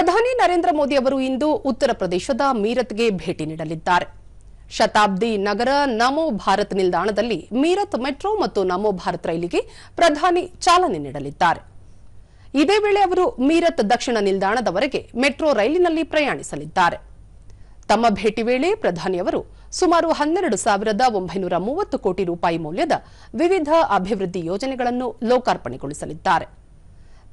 ಪ್ರಧಾನಿ ನರೇಂದ್ರ ಮೋದಿ ಅವರು ಇಂದು ಉತ್ತರ ಪ್ರದೇಶದ ಮೀರತ್ಗೆ ಭೇಟಿ ನೀಡಲಿದ್ದಾರೆ. ಶತಾಬ್ದಿ ನಗರ ನಮೋ ಭಾರತ್ ನಿಲ್ದಾಣದಲ್ಲಿ ಮೀರತ್ ಮೆಟ್ರೋ ಮತ್ತು ನಮೋ ಭಾರತ್ ರೈಲಿಗೆ ಪ್ರಧಾನಿ ಚಾಲನೆ ನೀಡಲಿದ್ದಾರೆ. ಇದೇ ವೇಳೆ ಅವರು ಮೀರತ್ ದಕ್ಷಿಣ ನಿಲ್ದಾಣದವರೆಗೆ ಮೆಟ್ರೋ ರೈಲಿನಲ್ಲಿ ಪ್ರಯಾಣಿಸಲಿದ್ದಾರೆ. ತಮ್ಮ ಭೇಟಿ ವೇಳೆ ಪ್ರಧಾನಿಯವರು ಸುಮಾರು 12,930 ಕೋಟಿ ರೂಪಾಯಿ ಮೌಲ್ಯದ ವಿವಿಧ ಅಭಿವೃದ್ಧಿ ಯೋಜನೆಗಳನ್ನು ಲೋಕಾರ್ಪಣೆಗೊಳಿಸಲಿದ್ದಾರೆ.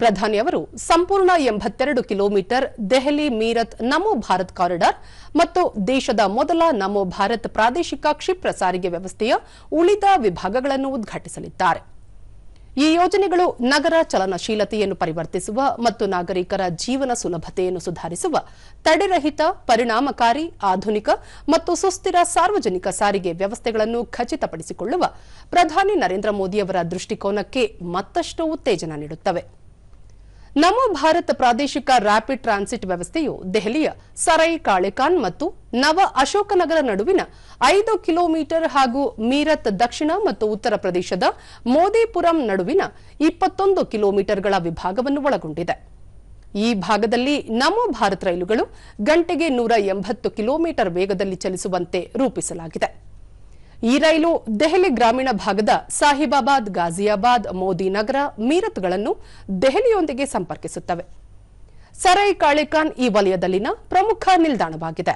ಪ್ರಧಾನಿಯವರು ಸಂಪೂರ್ಣ 82 ಕಿಲೋಮೀಟರ್ ದೆಹಲಿ ಮೀರತ್ ನಮೋ ಭಾರತ್ ಕಾರಿಡಾರ್ ಮತ್ತು ದೇಶದ ಮೊದಲ ನಮೋ ಭಾರತ್ ಪ್ರಾದೇಶಿಕ ಕ್ಷಿಪ್ರ ಸಾರಿಗೆ ವ್ಯವಸ್ಥೆಯ ಉಳಿದ ವಿಭಾಗಗಳನ್ನು ಉದ್ಘಾಟಿಸಲಿದ್ದಾರೆ. ಈ ಯೋಜನೆಗಳು ನಗರ ಚಲನಶೀಲತೆಯನ್ನು ಪರಿವರ್ತಿಸುವ ಮತ್ತು ನಾಗರಿಕರ ಜೀವನ ಸುಲಭತೆಯನ್ನು ಸುಧಾರಿಸುವ ತಡೆರಹಿತ, ಪರಿಣಾಮಕಾರಿ, ಆಧುನಿಕ ಮತ್ತು ಸುಸ್ಥಿರ ಸಾರ್ವಜನಿಕ ಸಾರಿಗೆ ವ್ಯವಸ್ಥೆಗಳನ್ನು ಖಚಿತಪಡಿಸಿಕೊಳ್ಳುವ ಪ್ರಧಾನಿ ನರೇಂದ್ರ ಮೋದಿಯವರ ದೃಷ್ಟಿಕೋನಕ್ಕೆ ಮತ್ತಷ್ಟು ಉತ್ತೇಜನ ನೀಡುತ್ತವೆ. ನಮೋ ಭಾರತ್ ಪ್ರಾದೇಶಿಕ ರ್ಯಾಪಿಡ್ ಟ್ರಾನ್ಸಿಟ್ ವ್ಯವಸ್ಥೆಯು ದೆಹಲಿಯ ಸರೈ ಕಾಳೆಖಾನ್ ಮತ್ತು ನವ ಅಶೋಕನಗರ ನಡುವಿನ 5 ಕಿಲೋಮೀಟರ್ ಹಾಗೂ ಮೀರತ್ ದಕ್ಷಿಣ ಮತ್ತು ಉತ್ತರ ಪ್ರದೇಶದ ಮೋದಿಪುರಂ ನಡುವಿನ 21 ಕಿಲೋಮೀಟರ್ಗಳ ವಿಭಾಗವನ್ನು ಒಳಗೊಂಡಿದೆ. ಈ ಭಾಗದಲ್ಲಿ ನಮೋ ಭಾರತ್ ರೈಲುಗಳು ಗಂಟೆಗೆ 180 ಕಿಲೋಮೀಟರ್ ವೇಗದಲ್ಲಿ ಚಲಿಸುವಂತೆ ರೂಪಿಸಲಾಗಿದೆ. ಈ ರೈಲು ದೆಹಲಿ ಗ್ರಾಮೀಣ ಭಾಗದ ಸಾಹಿಬಾಬಾದ್, ಗಾಜಿಯಾಬಾದ್, ಮೋದಿನಗರ, ಮೀರತ್ಗಳನ್ನು ದೆಹಲಿಯೊಂದಿಗೆ ಸಂಪರ್ಕಿಸುತ್ತವೆ. ಸರೈ ಕಾಳೆಖಾನ್ ಈ ವಲಯದಲ್ಲಿನ ಪ್ರಮುಖ ನಿಲ್ದಾಣವಾಗಿದೆ.